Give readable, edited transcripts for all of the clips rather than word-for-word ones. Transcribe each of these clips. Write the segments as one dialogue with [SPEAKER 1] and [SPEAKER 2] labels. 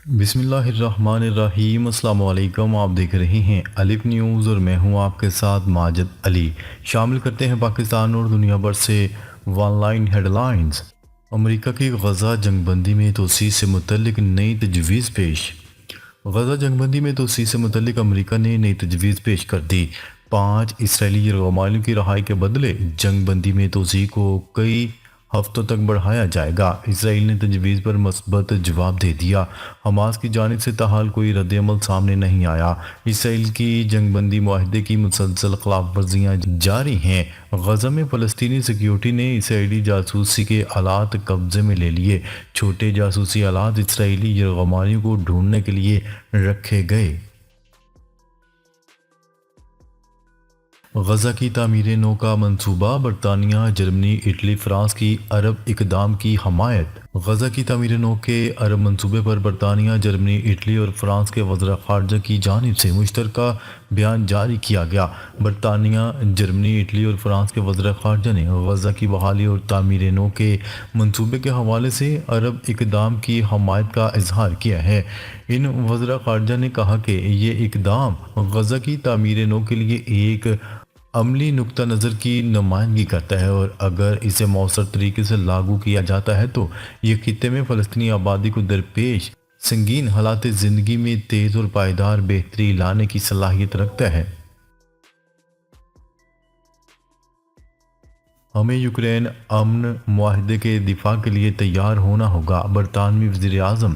[SPEAKER 1] بسم اللہ الرحمن الرحیم۔ السلام علیکم، آپ دیکھ رہے ہیں الف نیوز اور میں ہوں آپ کے ساتھ ماجد علی۔ شامل کرتے ہیں پاکستان اور دنیا بھر سے ون لائن ہیڈ لائنز۔ امریکہ کی غزہ جنگ بندی میں توسیع سے متعلق نئی تجویز پیش۔ غزہ جنگ بندی میں توسیع سے متعلق امریکہ نے نئی تجویز پیش کر دی۔ 5 اسرائیلی یرغمالیوں کی رہائی کے بدلے جنگ بندی میں توسیع کو کئی ہفتوں تک بڑھایا جائے گا۔ اسرائیل نے تجویز پر مثبت جواب دے دیا۔ حماس کی جانب سے تاحال کوئی رد عمل سامنے نہیں آیا۔ اسرائیل کی جنگ بندی معاہدے کی مسلسل خلاف ورزیاں جاری ہیں۔ غزہ میں فلسطینی سیکیورٹی نے اسرائیلی جاسوسی کے آلات قبضے میں لے لیے۔ چھوٹے جاسوسی آلات اسرائیلی یرغمالیوں کو ڈھونڈنے کے لیے رکھے گئے۔ غزہ کی تعمیر نو کا منصوبہ، برطانیہ، جرمنی، اٹلی، فرانس کی عرب اقدام کی حمایت۔ غزہ کی تعمیر نو کے عرب منصوبے پر برطانیہ، جرمنی، اٹلی اور فرانس کے وزراء خارجہ کی جانب سے مشترکہ بیان جاری کیا گیا۔ برطانیہ، جرمنی، اٹلی اور فرانس کے وزراء خارجہ نے غزہ کی بحالی اور تعمیر نو کے منصوبے کے حوالے سے عرب اقدام کی حمایت کا اظہار کیا ہے۔ ان وزراء خارجہ نے کہا کہ یہ اقدام غزہ کی تعمیر نو کے لیے ایک عملی نقطہ نظر کی نمائندگی کرتا ہے، اور اگر اسے مؤثر طریقے سے لاگو کیا جاتا ہے تو یہ خطے میں فلسطینی آبادی کو درپیش سنگین حالات زندگی میں تیز اور پائیدار بہتری لانے کی صلاحیت رکھتا ہے۔ ہمیں یوکرین امن معاہدے کے دفاع کے لیے تیار ہونا ہوگا۔ برطانوی وزیر اعظم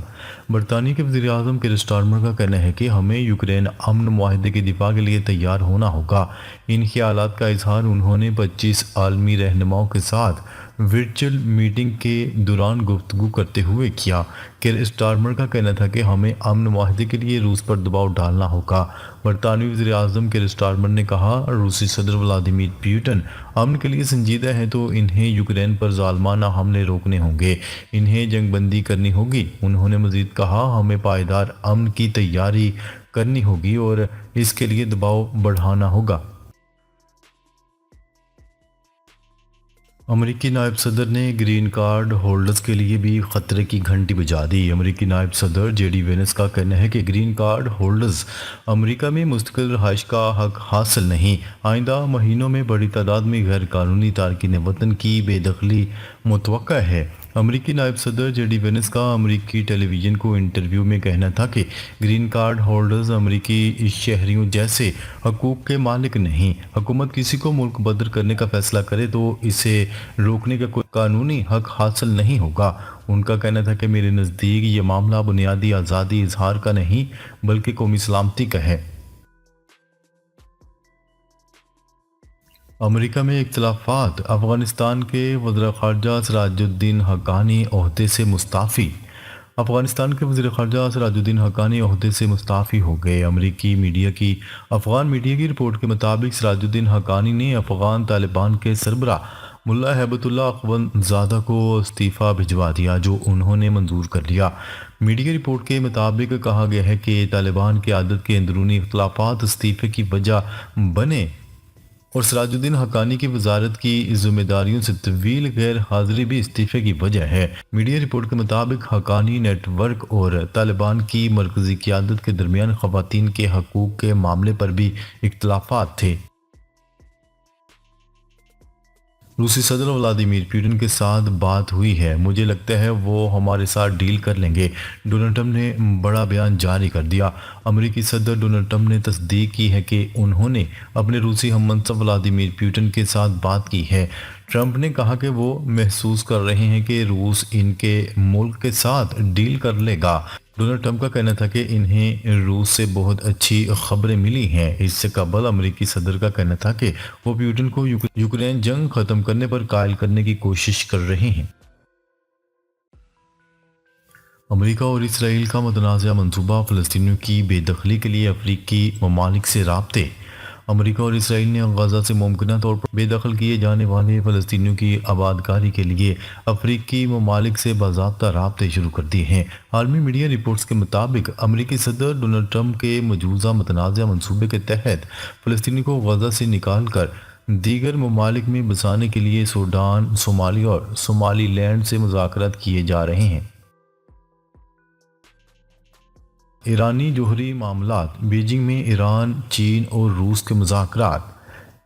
[SPEAKER 1] برطانیہ کے وزیر اعظم کیر سٹارمر کا کہنا ہے کہ ہمیں یوکرین امن معاہدے کے دفاع کے لیے تیار ہونا ہوگا۔ ان خیالات کا اظہار انہوں نے 25 عالمی رہنماؤں کے ساتھ ورچوئل میٹنگ کے دوران گفتگو کرتے ہوئے کیا۔ کیر سٹارمر کا کہنا تھا کہ ہمیں امن معاہدے کے لیے روس پر دباؤ ڈالنا ہوگا۔ برطانوی وزیر اعظم کیر سٹارمر نے کہا، روسی صدر ولادیمیر پوٹن امن کے لیے سنجیدہ ہیں تو انہیں یوکرین پر ظالمانہ حملے روکنے ہوں گے، انہیں جنگ بندی کرنی ہوگی۔ انہوں نے مزید کہا، ہمیں پائیدار امن کی تیاری کرنی ہوگی اور اس کے لیے دباؤ بڑھانا ہوگا۔ امریکی نائب صدر نے گرین کارڈ ہولڈرز کے لیے بھی خطرے کی گھنٹی بجا دی۔ امریکی نائب صدر جے ڈی وینس کا کہنا ہے کہ گرین کارڈ ہولڈرز امریکہ میں مستقل رہائش کا حق حاصل نہیں۔ آئندہ مہینوں میں بڑی تعداد میں غیر قانونی تارکین وطن کی بے دخلی متوقع ہے۔ امریکی نائب صدر جے ڈی وینس کا امریکی ٹیلی ویژن کو انٹرویو میں کہنا تھا کہ گرین کارڈ ہولڈرز امریکی شہریوں جیسے حقوق کے مالک نہیں۔ حکومت کسی کو ملک بدر کرنے کا فیصلہ کرے تو اسے روکنے کا کوئی قانونی حق حاصل نہیں ہوگا۔ ان کا کہنا تھا کہ میرے نزدیک یہ معاملہ بنیادی آزادی اظہار کا نہیں بلکہ قومی سلامتی کا ہے۔ امریکہ میں اختلافات، افغانستان کے وزیر خارجہ سراج الدین حقانی عہدے سے مستعفی۔ افغانستان کے وزیر خارجہ سراج الدین حقانی عہدے سے مستعفی ہو گئے۔ افغان میڈیا کی رپورٹ کے مطابق سراج الدین حقانی نے افغان طالبان کے سربراہ ملا ہیبت اللہ اخوند زادہ کو استعفیٰ بھجوا دیا، جو انہوں نے منظور کر لیا۔ میڈیا رپورٹ کے مطابق کہا گیا ہے کہ طالبان قیادت کے اندرونی اختلافات استعفے کی وجہ بنے اور سراج الدین حقانی کی وزارت کی ذمہ داریوں سے طویل غیر حاضری بھی استعفے کی وجہ ہے۔ میڈیا رپورٹ کے مطابق حقانی نیٹ ورک اور طالبان کی مرکزی قیادت کے درمیان خواتین کے حقوق کے معاملے پر بھی اختلافات تھے۔ روسی صدر ولادیمیر پوٹن کے ساتھ بات ہوئی ہے، مجھے لگتا ہے وہ ہمارے ساتھ ڈیل کر لیں گے، ڈونلڈ ٹرمپ نے بڑا بیان جاری کر دیا۔ امریکی صدر ڈونلڈ ٹرمپ نے تصدیق کی ہے کہ انہوں نے اپنے روسی ہم منصب ولادیمیر پوٹن کے ساتھ بات کی ہے۔ ٹرمپ نے کہا کہ وہ محسوس کر رہے ہیں کہ روس ان کے ملک کے ساتھ ڈیل کر لے گا۔ ڈونلڈ ٹرمپ کا کہنا تھا کہ انہیں روس سے بہت اچھی خبریں ملی ہیں۔ اس سے قبل امریکی صدر کا کہنا تھا کہ وہ پوٹن کو یوکرین جنگ ختم کرنے پر قائل کرنے کی کوشش کر رہے ہیں۔ امریکہ اور اسرائیل کا متنازع منصوبہ، فلسطینیوں کی بے دخلی کے لیے افریقی ممالک سے رابطے۔ امریکہ اور اسرائیل نے غزہ سے ممکنہ طور پر بے دخل کیے جانے والے فلسطینیوں کی آبادکاری کے لیے افریقی ممالک سے باضابطہ رابطے شروع کر دیے ہیں۔ عالمی میڈیا رپورٹس کے مطابق امریکی صدر ڈونلڈ ٹرمپ کے مجوزہ متنازع منصوبے کے تحت فلسطینیوں کو غزہ سے نکال کر دیگر ممالک میں بسانے کے لیے سوڈان، صومالیہ اور صومالی لینڈ سے مذاکرات کیے جا رہے ہیں۔ ایرانی جوہری معاملات، بیجنگ میں ایران، چین اور روس کے مذاکرات۔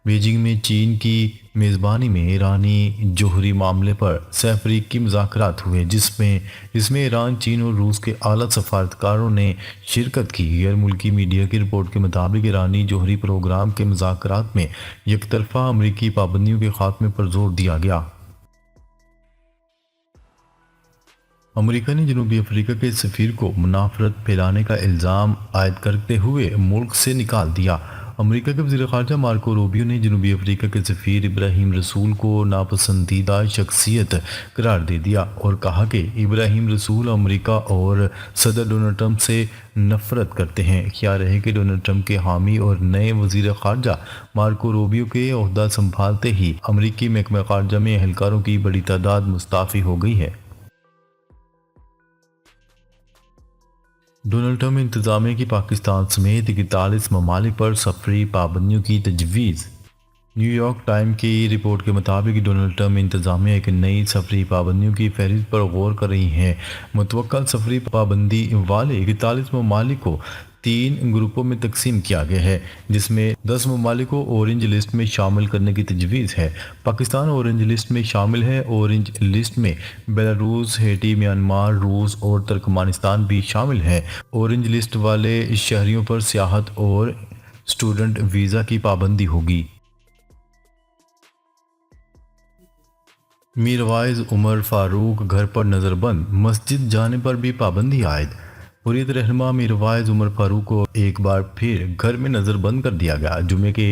[SPEAKER 1] بیجنگ میں چین کی میزبانی میں ایرانی جوہری معاملے پر سہ فریقی مذاکرات ہوئے، جس میں ایران، چین اور روس کے اعلیٰ سفارتکاروں نے شرکت کی۔ غیر ملکی میڈیا کی رپورٹ کے مطابق ایرانی جوہری پروگرام کے مذاکرات میں یک طرفہ امریکی پابندیوں کے خاتمے پر زور دیا گیا۔ امریکہ نے جنوبی افریقہ کے سفیر کو منافرت پھیلانے کا الزام عائد کرتے ہوئے ملک سے نکال دیا۔ امریکہ کے وزیر خارجہ مارکو روبیو نے جنوبی افریقہ کے سفیر ابراہیم رسول کو ناپسندیدہ شخصیت قرار دے دیا اور کہا کہ ابراہیم رسول امریکہ اور صدر ڈونلڈ ٹرمپ سے نفرت کرتے ہیں۔ خیال رہے کہ ڈونلڈ ٹرمپ کے حامی اور نئے وزیر خارجہ مارکو روبیو کے عہدہ سنبھالتے ہی امریکی محکمہ خارجہ میں اہلکاروں کی بڑی تعداد مستعفی ہو گئی ہے۔ ڈونلڈ ٹرمپ انتظامیہ کی پاکستان سمیت 41 ممالک پر سفری پابندیوں کی تجویز۔ نیو یارک ٹائم کی رپورٹ کے مطابق ڈونلڈ ٹرمپ انتظامیہ ایک نئی سفری پابندیوں کی فہرست پر غور کر رہی ہے۔ متوقع سفری پابندی والے 41 ممالک کو 3 گروپوں میں تقسیم کیا گیا ہے، جس میں 10 ممالک کو اورنج لسٹ میں شامل کرنے کی تجویز ہے۔ پاکستان اورنج لسٹ میں شامل ہے۔ اورنج لسٹ میں بیلاروس، ہیٹی، میانمار، روس اور ترکمانستان بھی شامل ہیں۔ اورنج لسٹ والے شہریوں پر سیاحت اور اسٹوڈنٹ ویزا کی پابندی ہوگی۔ میر وائز عمر فاروق گھر پر نظر بند، مسجد جانے پر بھی پابندی عائد۔ حریت رہنما میر وائز عمر فاروق کو ایک بار پھر گھر میں نظر بند کر دیا گیا۔ جمعے کے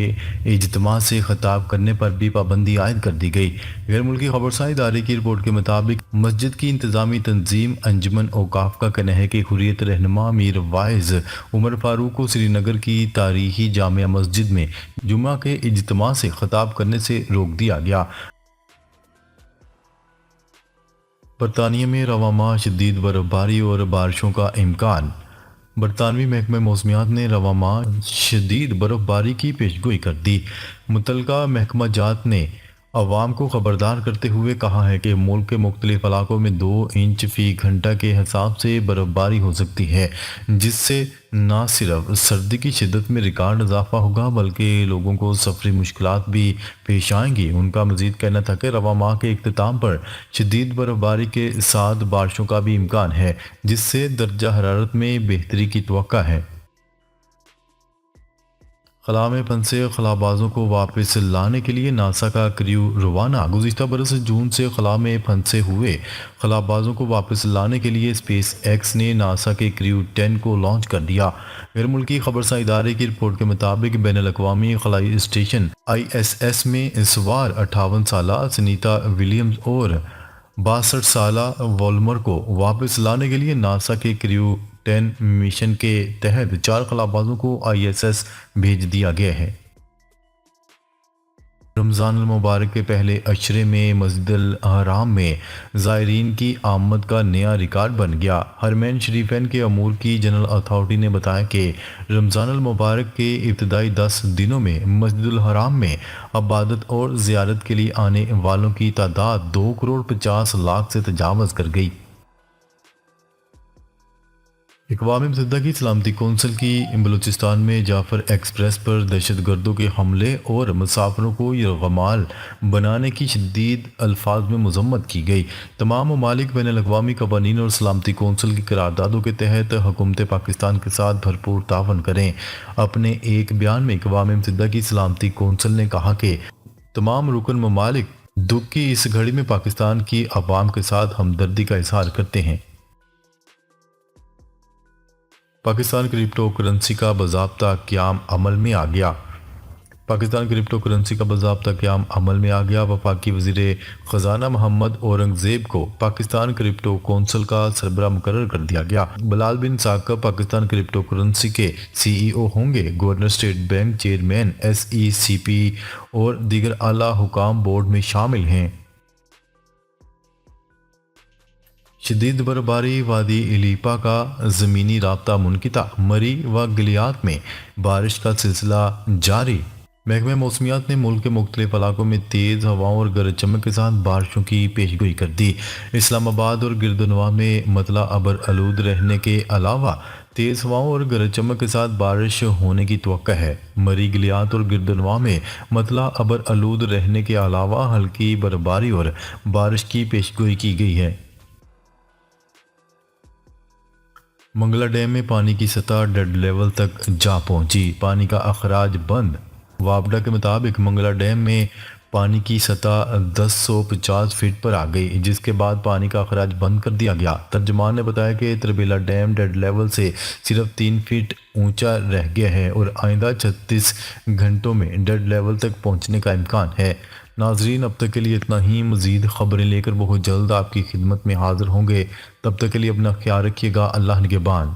[SPEAKER 1] اجتماع سے خطاب کرنے پر بھی پابندی عائد کر دی گئی۔ غیر ملکی خبرساں ادارے کی رپورٹ کے مطابق مسجد کی انتظامی تنظیم انجمن اوقاف کا کہنا ہے کہ حریت رہنما میر وائز عمر فاروق کو سری نگر کی تاریخی جامع مسجد میں جمعہ کے اجتماع سے خطاب کرنے سے روک دیا گیا۔ برطانیہ میں رواں ماہ شدید برف باری اور بارشوں کا امکان۔ برطانوی محکمہ موسمیات نے رواں ماہ شدید برف باری کی پیشگوئی کر دی۔ متعلقہ محکمہ جات نے عوام کو خبردار کرتے ہوئے کہا ہے کہ ملک کے مختلف علاقوں میں 2 انچ فی گھنٹہ کے حساب سے برف باری ہو سکتی ہے، جس سے نہ صرف سردی کی شدت میں ریکارڈ اضافہ ہوگا بلکہ لوگوں کو سفری مشکلات بھی پیش آئیں گی۔ ان کا مزید کہنا تھا کہ رواں ماہ کے اختتام پر شدید برف باری کے ساتھ بارشوں کا بھی امکان ہے، جس سے درجہ حرارت میں بہتری کی توقع ہے۔ خلا میں پھنسے خلابازوں کو واپس لانے کے لیے ناسا کا کریو روانہ۔ گزشتہ برس جون سے خلا میں پھنسے ہوئے خلابازوں کو واپس لانے کے لیے اسپیس ایکس نے ناسا کے کریو 10 کو لانچ کر دیا۔ غیر ملکی خبرساں ادارے کی رپورٹ کے مطابق بین الاقوامی خلائی اسٹیشن ISS میں سوار 58 سالہ سنیتا ولیمز اور 62 سالہ وولمر کو واپس لانے کے لیے ناسا کے کریو 10 مشن کے تحت 4 خلابازوں کو ISS بھیج دیا گیا ہے۔ رمضان المبارک کے پہلے عشرے میں مسجد الحرام میں زائرین کی آمد کا نیا ریکارڈ بن گیا۔ حرمین شریفین کے امور کی جنرل اتھارٹی نے بتایا کہ رمضان المبارک کے ابتدائی 10 دنوں میں مسجد الحرام میں عبادت اور زیارت کے لیے آنے والوں کی تعداد 2,50,00,000 سے تجاوز کر گئی۔ اقوام متحدہ کی سلامتی کونسل کی بلوچستان میں جعفر ایکسپریس پر دہشت گردوں کے حملے اور مسافروں کو یرغمال بنانے کی شدید الفاظ میں مذمت کی گئی۔ تمام ممالک بین الاقوامی قوانین اور سلامتی کونسل کی قراردادوں کے تحت حکومت پاکستان کے ساتھ بھرپور تعاون کریں۔ اپنے ایک بیان میں اقوام متحدہ کی سلامتی کونسل نے کہا کہ تمام رکن ممالک دکھ کی اس گھڑی میں پاکستان کی عوام کے ساتھ ہمدردی کا اظہار کرتے ہیں۔ پاکستان کرپٹو کرنسی کا باضابطہ قیام عمل میں آ گیا۔ پاکستان کرپٹو کرنسی کا باضابطہ قیام عمل میں آ گیا۔ وفاقی وزیر خزانہ محمد اورنگ زیب کو پاکستان کرپٹو کونسل کا سربراہ مقرر کر دیا گیا۔ بلال بن ثاقب پاکستان کرپٹو کرنسی کے CEO ہوں گے۔ Governor state bank chairman SECP اور دیگر اعلیٰ حکام بورڈ میں شامل ہیں۔ شدید برف باری، وادی ایلیپا کا زمینی رابطہ منقطع، مری و گلیات میں بارش کا سلسلہ جاری۔ محکمہ موسمیات نے ملک کے مختلف علاقوں میں تیز ہواؤں اور گرج چمک کے ساتھ بارشوں کی پیشگوئی کر دی۔ اسلام آباد اور گردنواہ میں مطلع ابر آلود رہنے کے علاوہ تیز ہواؤں اور گرج چمک کے ساتھ بارش ہونے کی توقع ہے۔ مری گلیات اور گردنواہ میں مطلع ابر آلود رہنے کے علاوہ ہلکی برفباری اور بارش کی پیشگوئی کی گئی ہے۔ منگلا ڈیم میں پانی کی سطح ڈیڈ لیول تک جا پہنچی، پانی کا اخراج بند۔ وابڈا کے مطابق منگلا ڈیم میں پانی کی سطح 1050 فٹ پر آ گئی، جس کے بعد پانی کا اخراج بند کر دیا گیا۔ ترجمان نے بتایا کہ تربیلا ڈیم ڈیڈ لیول سے صرف 3 فٹ اونچا رہ گیا ہے اور آئندہ 36 گھنٹوں میں ڈیڈ لیول تک پہنچنے کا امکان ہے۔ ناظرین، اب تک کے لیے اتنا ہی۔ مزید خبریں لے کر بہت جلد آپ کی خدمت میں حاضر ہوں گے۔ تب تک کے لیے اپنا خیال رکھیے گا۔ اللہ نگہبان۔